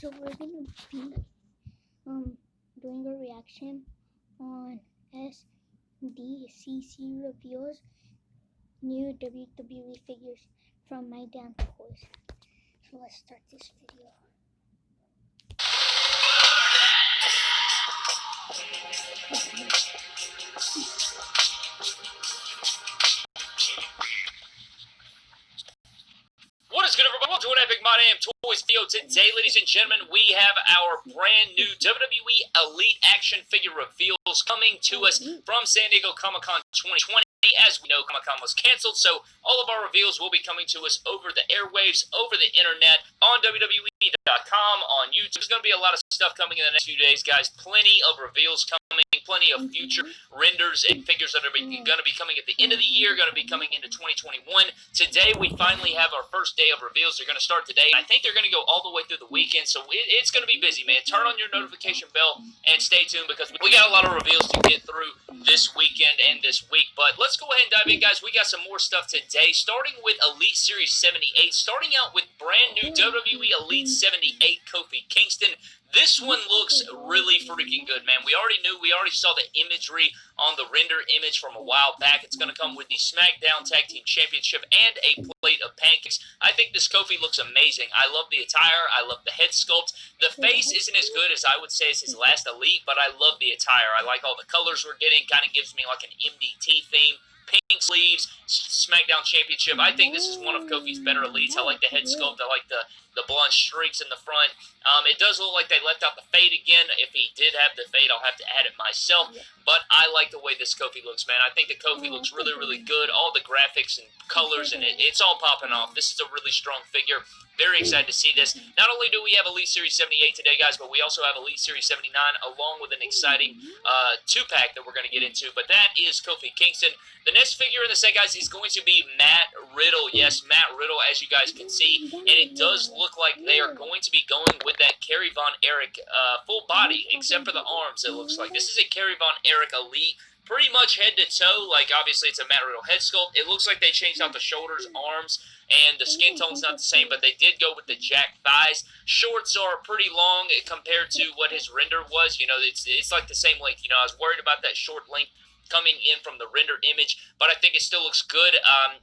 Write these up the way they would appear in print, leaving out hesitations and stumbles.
So we're gonna be doing a reaction on ssdc reveals new WWE figures from My Damn Toys. So let's start this video. What is good, everybody? Welcome to an epic My Damn Toys video. Today, ladies and gentlemen, we have our brand new WWE Elite action figure reveals coming to us from San Diego Comic-Con 2020. As we know, Comic-Con was canceled, so all of our reveals will be coming to us over the airwaves, over the internet, on WWE.com, on YouTube. There's going to be a lot of stuff coming in the next few days, guys. Plenty of reveals coming, plenty of future renders and figures that are going to be coming at the end of the year, going to be coming into 2021. Today, we finally have our first day of reveals. They're going to start today. I think they're going to go all the way through the weekend, so it's going to be busy, man. Turn on your notification bell and stay tuned because we got a lot of reveals to get through this weekend and this week. But let's go ahead and dive in, guys. We got some more stuff today, starting with Elite Series 78, starting out with brand new WWE Elite 78 Kofi Kingston. This one looks really freaking good, man. We already saw the imagery on the render image from a while back. It's going to come with the SmackDown Tag Team Championship and a plate of pancakes. I think this Kofi looks amazing. I love the attire. I love the head sculpt. The face isn't as good as I would say as his last Elite, but I love the attire. I like all the colors we're getting. Kind of gives me like an MDT theme. Pink sleeves, SmackDown Championship. I think this is one of Kofi's better Elites. I like the head sculpt. I like the blonde streaks in the front. It does look like they left out the fade again. If he did have the fade, I'll have to add it myself. But I like the way this Kofi looks, man. I think the Kofi looks really, really good. All the graphics and colors, and it's all popping off. This is a really strong figure. Very excited to see this. Not only do we have Elite Series 78 today, guys, but we also have Elite Series 79 along with an exciting two-pack that we're going to get into. But that is Kofi Kingston. The next figure in the set, guys, is going to be Matt Riddle. Yes, Matt Riddle, as you guys can see. And it does look like they are going to be going with that Kerry Von Erich full body, except for the arms, it looks like. This is a Kerry Von Erich Elite. Pretty much head to toe, like obviously it's a Matt Riddle head sculpt. It looks like they changed out the shoulders, arms, and the skin tone's not the same, but they did go with the jacked thighs. Shorts are pretty long compared to what his render was. You know, it's like the same length. You know, I was worried about that short length coming in from the rendered image, but I think it still looks good.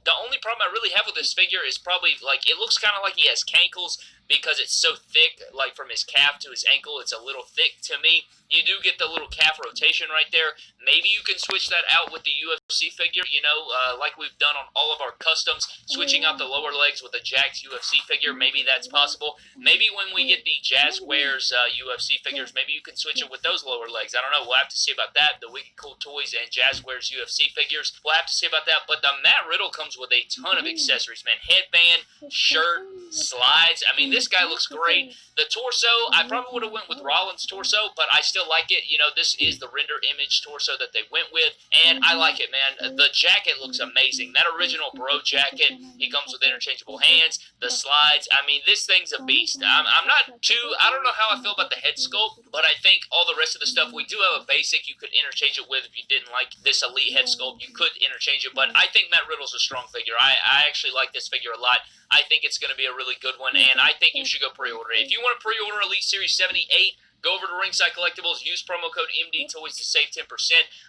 The only problem I really have with this figure is probably, like, it looks kind of like he has cankles because it's so thick, like from his calf to his ankle, it's a little thick to me. You do get the little calf rotation right there. Maybe you can switch that out with the UFC figure, you know, like we've done on all of our customs, switching out the lower legs with a jacked UFC figure. Maybe that's possible. Maybe when we get the Jazzwares UFC figures, maybe you can switch it with those lower legs. I don't know. We'll have to see about that. The Wicked Cool Toys and Jazzwares UFC figures. We'll have to see about that. But the Matt Riddle comes with a ton of accessories, man. Headband, shirt, slides. I mean, this guy looks great. The torso, I probably would have went with Rollins' torso, but I still like it. You know, this is the render image torso that they went with, and I like it, man. The jacket looks amazing. That original bro jacket, he comes with interchangeable hands, the slides. I mean, this thing's a beast. I don't know how I feel about the head sculpt, but I think all the rest of the stuff, we do have a basic you could interchange it with. If you didn't like this Elite head sculpt, you could interchange it, but I think Matt Riddle's a strong figure. I actually like this figure a lot. I think it's going to be a really good one, and I think you should go pre-order it. If you want to pre-order Elite Series 78, go over to Ringside Collectibles, use promo code MDTOYS to save 10%.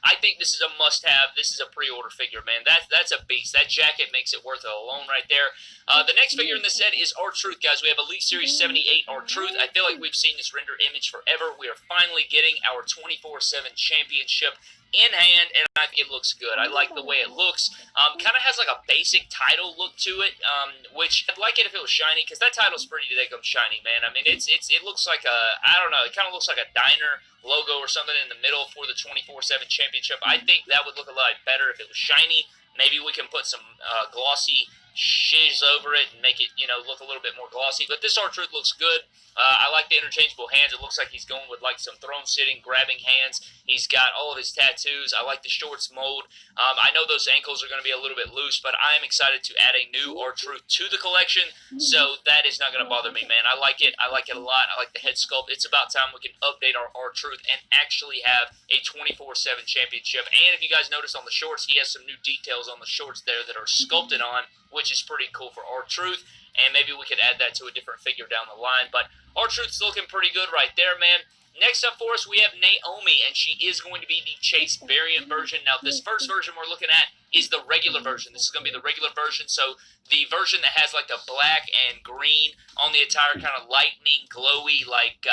I think this is a must-have. This is a pre-order figure, man. That's a beast. That jacket makes it worth it alone right there. The next figure in the set is R-Truth, guys. We have Elite Series 78 R-Truth. I feel like we've seen this render image forever. We are finally getting our 24/7 championship in hand, and I think it looks good. I like the way it looks. Kind of has like a basic title look to it, which I'd like it if it was shiny, because that title's pretty damn shiny, man. I mean, it looks like a, I don't know, it kind of looks like a diner logo or something in the middle for the 24/7 championship. I think that would look a lot better if it was shiny. Maybe we can put some glossy shiz over it and make it, you know, look a little bit more glossy. But this R-Truth looks good. I like the interchangeable hands. It looks like he's going with like some throne sitting, grabbing hands. He's got all of his tattoos. I like the shorts mold. I know those ankles are going to be a little bit loose, but I am excited to add a new R-Truth to the collection, so that is not going to bother me, man. I like it. I like it a lot. I like the head sculpt. It's about time we can update our R-Truth and actually have a 24/7 championship. And if you guys notice on the shorts, he has some new details details on the shorts there that are sculpted on, which is pretty cool for R-Truth. And maybe we could add that to a different figure down the line. But R-Truth's looking pretty good right there, man. Next up for us, we have Naomi, and she is going to be the Chase variant version. Now, this first version we're looking at is the regular version. This is going to be the regular version, so the version that has like the black and green on the attire, kind of lightning, glowy, like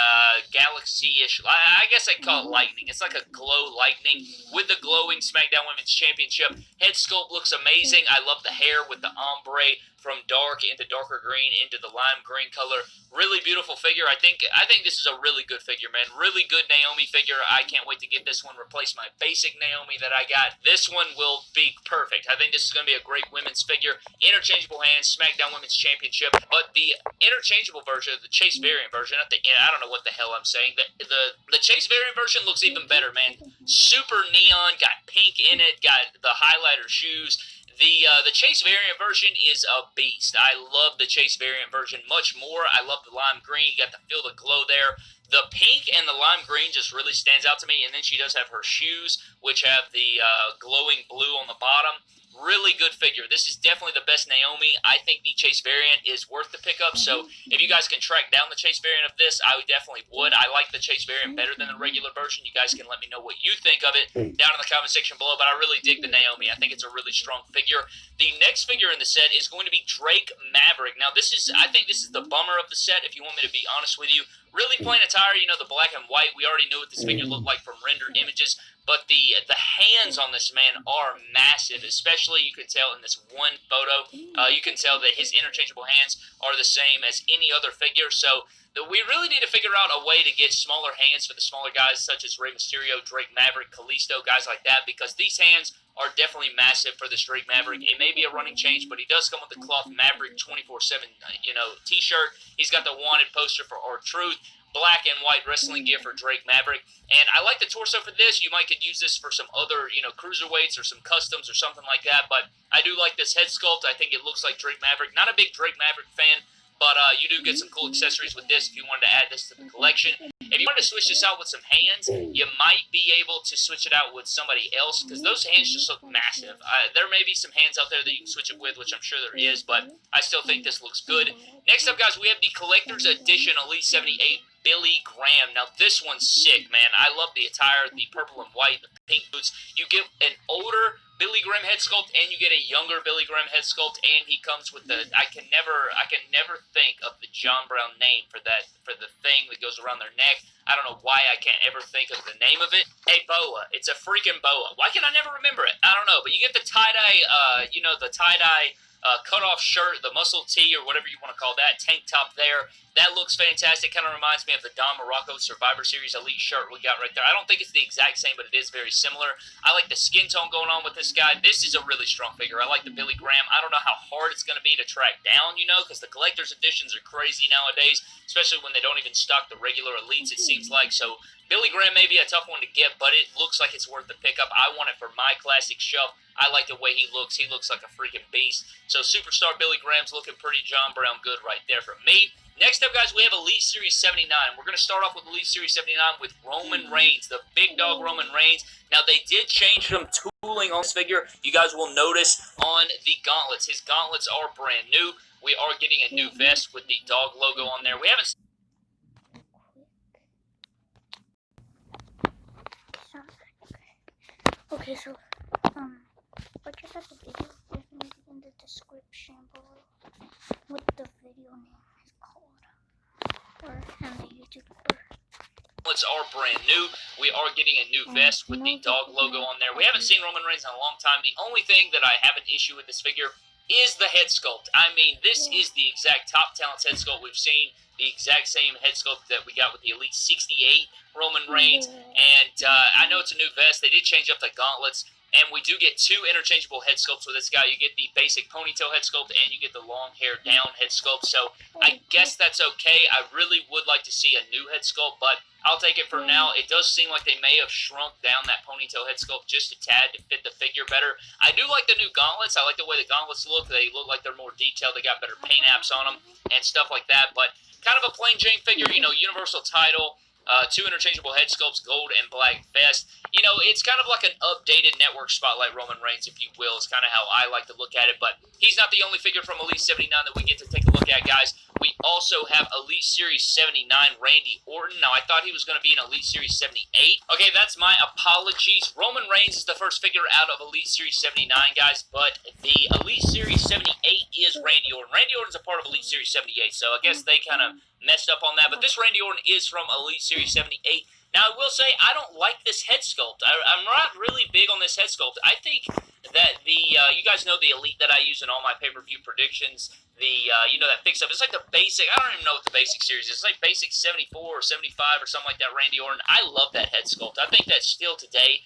galaxy-ish. I guess I'd call it lightning. It's like a glow lightning with the glowing SmackDown Women's Championship. Head sculpt looks amazing. I love the hair with the ombre from dark into darker green into the lime green color. Really beautiful figure. I think this is a really good figure, man. Really good Naomi figure. I can't wait to get this one. Replace my basic Naomi that I got. This one will be perfect. I think this is going to be a great women's figure. Interchangeable hands, SmackDown Women's Championship. But the interchangeable version, the Chase variant version, I don't know what the hell I'm saying. The Chase variant version looks even better, man. Super neon, got pink in it, got the highlighter shoes. The Chase variant version is a beast. I love the Chase variant version much more. I love the lime green. You got to feel the glow there. The pink and the lime green just really stands out to me. And then she does have her shoes, which have the glowing blue on the bottom. Really good figure. This is definitely the best Naomi. I think the Chase variant is worth the pickup. So if you guys can track down the Chase variant of this, I definitely would. I like the Chase variant better than the regular version. You guys can let me know what you think of it down in the comment section below. But I really dig the Naomi. I think it's a really strong figure. The next figure in the set is going to be Drake Maverick. Now I think this is the bummer of the set, if you want me to be honest with you. Really plain attire, the black and white. We already knew what this figure looked like from rendered images. But the hands on this man are massive, especially you can tell in this one photo. You can tell that his interchangeable hands are the same as any other figure. So we really need to figure out a way to get smaller hands for the smaller guys, such as Rey Mysterio, Drake Maverick, Kalisto, guys like that, because these hands are definitely massive for this Drake Maverick. It may be a running change, but he does come with the cloth Maverick 24/7, T-shirt. He's got the wanted poster for R-Truth. Black and white wrestling gear for Drake Maverick. And I like the torso for this. You might could use this for some other, cruiserweights or some customs or something like that. But I do like this head sculpt. I think it looks like Drake Maverick. Not a big Drake Maverick fan, but you do get some cool accessories with this if you wanted to add this to the collection. If you wanted to switch this out with some hands, you might be able to switch it out with somebody else because those hands just look massive. There may be some hands out there that you can switch it with, which I'm sure there is, but I still think this looks good. Next up, guys, we have the Collector's Edition Elite 78 Billy Graham. Now, this one's sick, man. I love the attire, the purple and white, the pink boots. You get an older Billy Graham head sculpt, and you get a younger Billy Graham head sculpt, and he comes with the I can never think of the John Brown name for the thing that goes around their neck. I don't know why I can't ever think of the name of it. A boa. It's a freaking boa. Why can I never remember it? I don't know, but you get the tie-dye, the tie-dye cut-off shirt, the muscle tee, or whatever you want to call that, tank top there. That looks fantastic. Kind of reminds me of the Don Morocco Survivor Series Elite shirt we got right there. I don't think it's the exact same, but it is very similar. I like the skin tone going on with this guy. This is a really strong figure. I like the Billy Graham. I don't know how hard it's going to be to track down, because the collector's editions are crazy nowadays, especially when they don't even stock the regular Elites, it seems like. So Billy Graham may be a tough one to get, but it looks like it's worth the pickup. I want it for my classic shelf. I like the way he looks. He looks like a freaking beast. So Superstar Billy Graham's looking pretty John Brown good right there for me. Next up, guys, we have Elite Series 79. We're going to start off with Elite Series 79 with Roman Reigns, the big dog Roman Reigns. Now, they did change some tooling on this figure. You guys will notice on the gauntlets. His gauntlets are brand new. We are getting a new vest with the dog logo on there. We haven't... Okay, so, but check out the video definitely in the description below what the video name is called, and the YouTuber. Gauntlets are brand new. We are getting a new vest with the dog logo on there. We haven't seen Roman Reigns in a long time. The only thing that I have an issue with this figure is the head sculpt. I mean, this is the exact Top Talents head sculpt we've seen. The exact same head sculpt that we got with the Elite 68 Roman Reigns. And I know it's a new vest. They did change up the gauntlets. And we do get two interchangeable head sculpts with this guy. You get the basic ponytail head sculpt, and you get the long hair down head sculpt. So I guess that's okay. I really would like to see a new head sculpt, but I'll take it for now. It does seem like they may have shrunk down that ponytail head sculpt just a tad to fit the figure better. I do like the new gauntlets. I like the way the gauntlets look. They look like they're more detailed. They got better paint apps on them and stuff like that. But kind of a plain Jane figure, Universal title. 2 interchangeable head sculpts, gold and black vest. You know, it's kind of like an updated network spotlight Roman Reigns, if you will. It's kind of how I like to look at it, but he's not the only figure from Elite 79 that we get to take a look at, guys. We also have Elite Series 79 Randy Orton. Now, I thought he was going to be in Elite Series 78. Okay, that's my apologies. Roman Reigns is the first figure out of Elite Series 79, guys, but the Elite Series 78 is Randy Orton. Randy Orton's a part of Elite Series 78, so I guess they kind of messed up on that, but this Randy Orton is from Elite Series 78. Now, I will say, I don't like this head sculpt. I'm not really big on this head sculpt. I think that you guys know the Elite that I use in all my pay-per-view predictions, you know, that fix-up. It's like the basic, I don't even know what the basic series is. It's like basic 74 or 75 or something like that, Randy Orton. I love that head sculpt. I think that still today,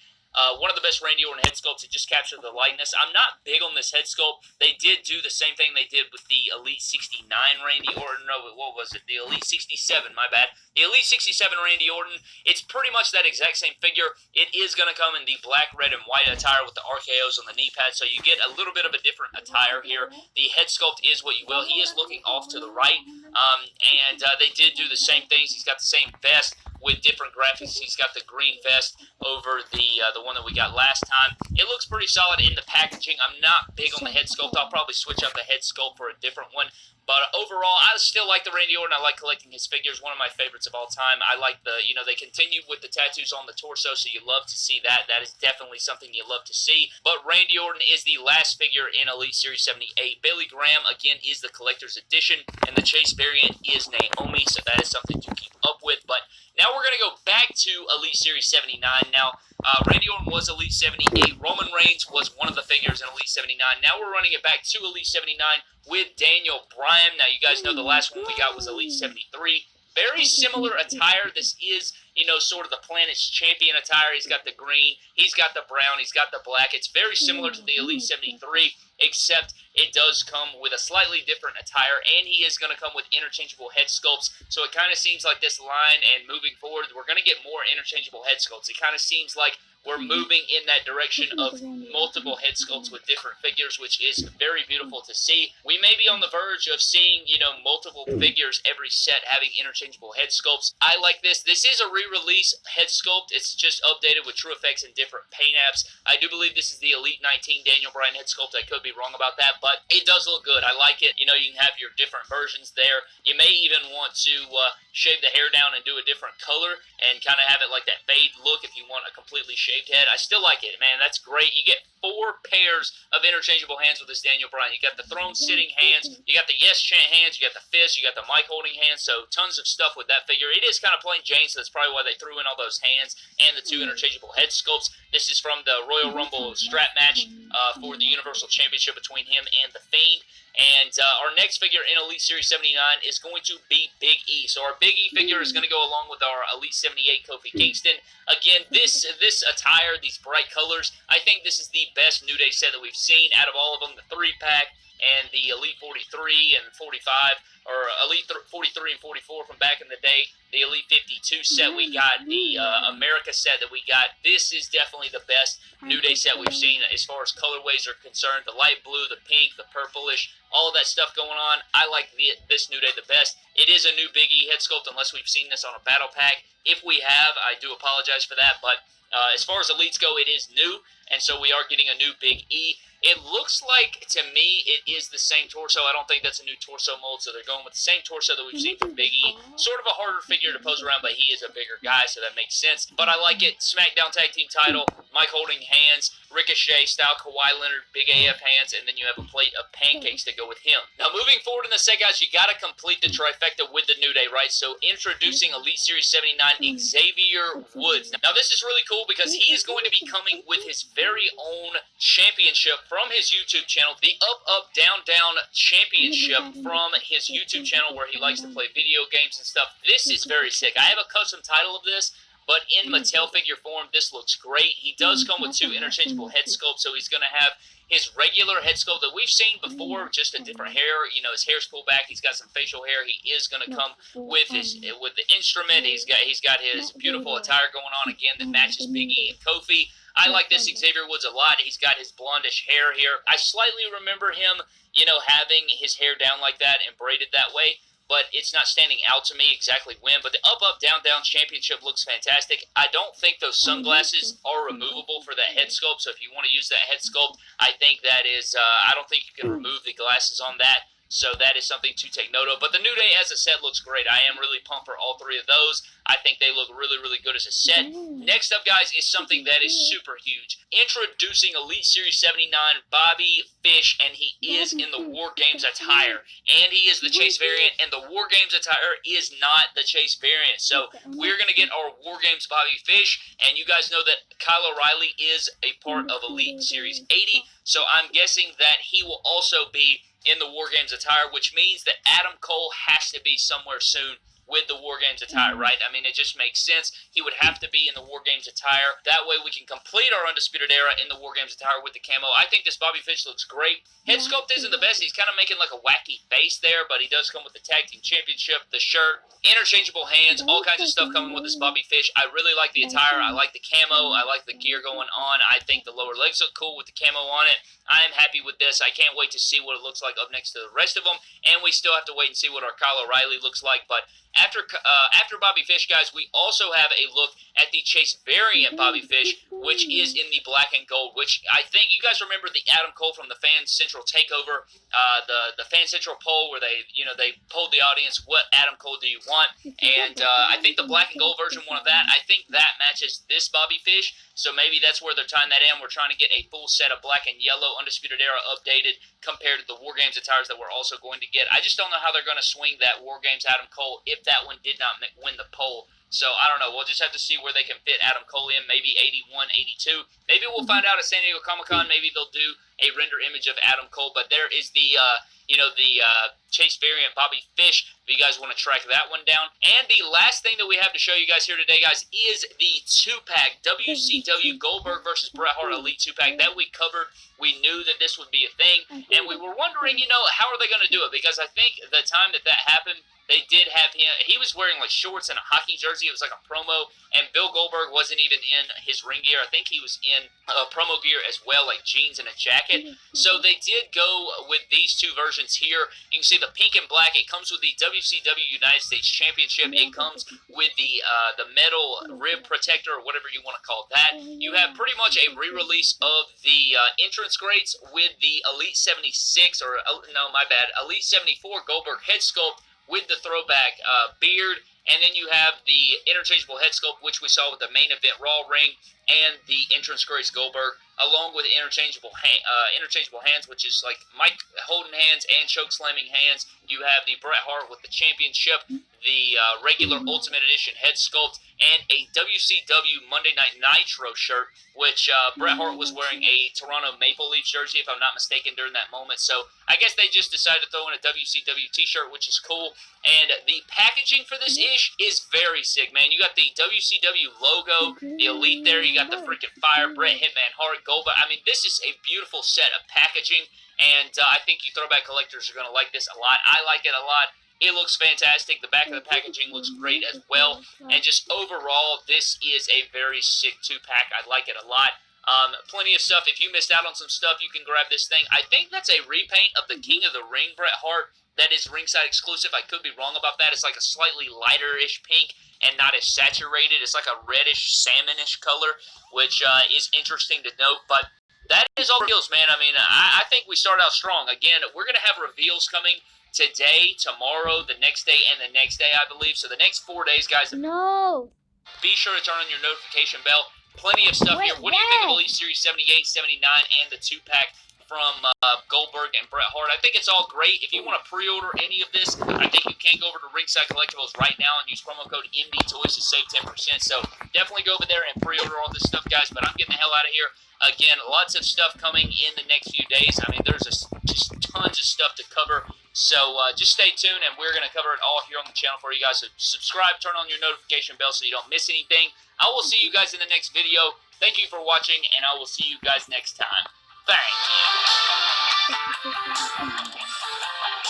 one of the best Randy Orton head sculpts to just capture the likeness. I'm not big on this head sculpt. They did do the same thing they did with the Elite 69 Randy Orton. No, what was it? The Elite 67, my bad. The Elite 67 Randy Orton. It's pretty much that exact same figure. It is going to come in the black, red, and white attire with the RKOs on the knee pads, so you get a little bit of a different attire here. The head sculpt is what you will. He is looking off to the right, and they did do the same things. He's got the same vest with different graphics. He's got the green vest over the one that we got last time. It looks pretty solid in the packaging. I'm not big on the head sculpt. I'll probably switch up the head sculpt for a different one. But overall, I still like the Randy Orton. I like collecting his figures. One of my favorites of all time. I like the, you know, they continue with the tattoos on the torso, so you love to see that. That is definitely something you love to see. But Randy Orton is the last figure in Elite Series 78. Bailey Graham, again, is the collector's edition, and the Chase variant is Naomi, so that is something to keep up with. But now we're going to go back to Elite Series 79. Now, Randy Orton was Elite 78. Roman Reigns was one of the figures in Elite 79. Now we're running it back to Elite 79 with Daniel Bryan. Now, you guys know the last one we got was Elite 73. Very similar attire. This is, you know, sort of the Planet's Champion attire. He's got the green, he's got the brown, he's got the black. It's very similar to the Elite 73, except it does come with a slightly different attire, and he is going to come with interchangeable head sculpts. So it kind of seems like this line, and moving forward, we're going to get more interchangeable head sculpts. It kind of seems like we're moving in that direction of multiple head sculpts with different figures, which is very beautiful to see. We may be on the verge of seeing, you know, multiple figures every set having interchangeable head sculpts. I like this. This is a re-release head sculpt. It's just updated with true effects and different paint apps. I do believe this is the Elite 19 Daniel Bryan head sculpt. I could be wrong about that, but it does look good. I like it. You know, you can have your different versions there. You may even want to shave the hair down and do a different color and kind of have it like that fade look if you want a completely shaved head. I still like it, man. That's great. You get 4 pairs of interchangeable hands with this Daniel Bryan. You got the throne sitting hands, you got the yes chant hands, you got the fist, you got the mic holding hands, so tons of stuff with that figure. It is kind of plain Jane, so that's probably why they threw in all those hands and the 2 interchangeable head sculpts. This is from the Royal Rumble strap match for the Universal Championship between him and The Fiend. And our next figure in Elite Series 79 is going to be Big E. So our Big E figure is going to go along with our Elite 78 Kofi Kingston. Again, this attire, these bright colors, I think this is the best New Day set that we've seen out of all of them. The 3-pack and the Elite 43 and 45, or Elite 43 and 44 from back in the day. The Elite 52 set we got, the America set that we got. This is definitely the best New Day set we've seen as far as colorways are concerned. The light blue, the pink, the purplish, all of that stuff going on. I like this New Day the best. It is a new Big E head sculpt unless we've seen this on a battle pack. If we have, I do apologize for that, but as far as Elites go, it is new, and so we are getting a new Big E. It looks like, to me, it is the same torso. I don't think that's a new torso mold, so they're going with the same torso that we've seen from Big E. Sort of a harder figure to pose around, but he is a bigger guy, so that makes sense. But I like it. SmackDown Tag Team title, Mike holding hands, Ricochet style Kawhi Leonard, big AF hands, and then you have a plate of pancakes to go with him. Now, moving forward in the set, guys, you got to complete the trifecta with the New Day, right? So, introducing Elite Series 79, Xavier Woods. Now, this is really cool because he is going to be coming with his very own championship from his YouTube channel, the Up Up Down Down Championship from his YouTube channel where he likes to play video games and stuff. This is very sick. I have a custom title of this, but in Mattel figure form, this looks great. He does come with 2 interchangeable head sculpts, so he's going to have his regular head sculpt that we've seen before, just a different hair. You know, his hair's pulled back. He's got some facial hair. He is going to come with the instrument. He's got his beautiful attire going on again that matches Big E and Kofi. I like this Xavier Woods a lot. He's got his blondish hair here. I slightly remember him, you know, having his hair down like that and braided that way. but it's not standing out to me exactly when. But the up, up, down, down championship looks fantastic. I don't think those sunglasses are removable for that head sculpt, so if you want to use that head sculpt, I think that is, I don't think you can remove the glasses on that. So that is something to take note of. But the New Day as a set looks great. I am really pumped for all three of those. I think they look really, really good as a set. Next up, guys, is something that is super huge. Introducing Elite Series 79, Bobby Fish, and he is in the War Games attire. And he is the Chase variant, and the War Games attire is not the Chase variant. So we're going to get our War Games Bobby Fish, and you guys know that Kyle O'Reilly is a part of Elite Series 80. So I'm guessing that he will also be in the War Games attire, which means that Adam Cole has to be somewhere soon with the War Games attire, right? I mean, it just makes sense. He would have to be in the War Games attire. That way we can complete our Undisputed Era in the War Games attire with the camo. I think this Bobby Fish looks great. Head sculpt isn't the best. He's kind of making like a wacky face there, but he does come with the Tag Team Championship, the shirt, interchangeable hands, all kinds of stuff coming with this Bobby Fish. I really like the attire. I like the camo. I like the gear going on. I think the lower legs look cool with the camo on it. I am happy with this. I can't wait to see what it looks like up next to the rest of them, and we still have to wait and see what our Kyle O'Reilly looks like, but after Bobby Fish, guys, we also have a look at the Chase variant Bobby Fish, which is in the black and gold, which I think you guys remember the Adam Cole from the Fan Central Takeover, the Fan Central poll where they polled the audience, what Adam Cole do you want? And I think the black and gold version won of that. I think that matches this Bobby Fish, so maybe that's where they're tying that in. We're trying to get a full set of black and yellow Undisputed Era updated compared to the War Games attires that we're also going to get. I just don't know how they're going to swing that War Games Adam Cole if that one did not win the poll. So, I don't know. We'll just have to see where they can fit Adam Cole in. Maybe 81, 82. Maybe we'll find out at San Diego Comic-Con. Maybe they'll do a render image of Adam Cole. But there is the, Chase variant Bobby Fish, if you guys want to track that one down. And the last thing that we have to show you guys here today, guys, is the 2-pack WCW Goldberg versus Bret Hart Elite 2-pack that we covered. We knew that this would be a thing, and we were wondering, how are they going to do it? Because I think the time that happened, they did have him. He was wearing like shorts and a hockey jersey. It was like a promo, and Bill Goldberg wasn't even in his ring gear. I think he was in promo gear as well, like jeans and a jacket. So they did go with these two versions here. You can see the pink and black. It comes with the WCW United States Championship. It comes with the metal rib protector, or whatever you want to call that. You have pretty much a re-release of the entrance grades with the Elite 76, or no, my bad, Elite 74 Goldberg head sculpt with the throwback beard, and then you have the interchangeable head sculpt, which we saw with the main event Raw ring, and the entrance Grace Goldberg, along with interchangeable hands, which is like Mike holding hands and choke slamming hands. You have the Bret Hart with the championship, the regular Ultimate Edition head sculpt, and a WCW Monday Night Nitro shirt, which Bret Hart was wearing a Toronto Maple Leafs jersey, if I'm not mistaken, during that moment. So I guess they just decided to throw in a WCW t-shirt, which is cool. And the packaging for this ish is very sick, man. You got the WCW logo, the Elite there. You got the freaking fire, Bret Hitman Hart, Goldberg. I mean, this is a beautiful set of packaging, and I think you throwback collectors are going to like this a lot. I like it a lot. It looks fantastic. The back of the packaging looks great as well. And just overall, this is a very sick 2-pack. I like it a lot. Plenty of stuff. If you missed out on some stuff, you can grab this thing. I think that's a repaint of the King of the Ring, Bret Hart. That is ringside exclusive. I could be wrong about that. It's like a slightly lighter-ish pink and not as saturated. It's like a reddish, salmonish color, which is interesting to note. But that is all reveals, man. I mean, I think we start out strong. Again, we're going to have reveals coming today, tomorrow, the next day, and the next day, I believe. So the next 4 days, guys. No. Be sure to turn on your notification bell. Plenty of stuff here. What do you think of Elite Series 78, 79, and the 2-pack from Goldberg and Bret Hart? I think it's all great. If you want to pre-order any of this, I think you can go over to Ringside Collectibles right now and use promo code MDTOYS to save 10%. So definitely go over there and pre-order all this stuff, guys. But I'm getting the hell out of here. Again, lots of stuff coming in the next few days. I mean, there's just tons of stuff to cover. So just stay tuned, and we're going to cover it all here on the channel for you guys. So subscribe, turn on your notification bell so you don't miss anything. I will see you guys in the next video. Thank you for watching, and I will see you guys next time. Thank you.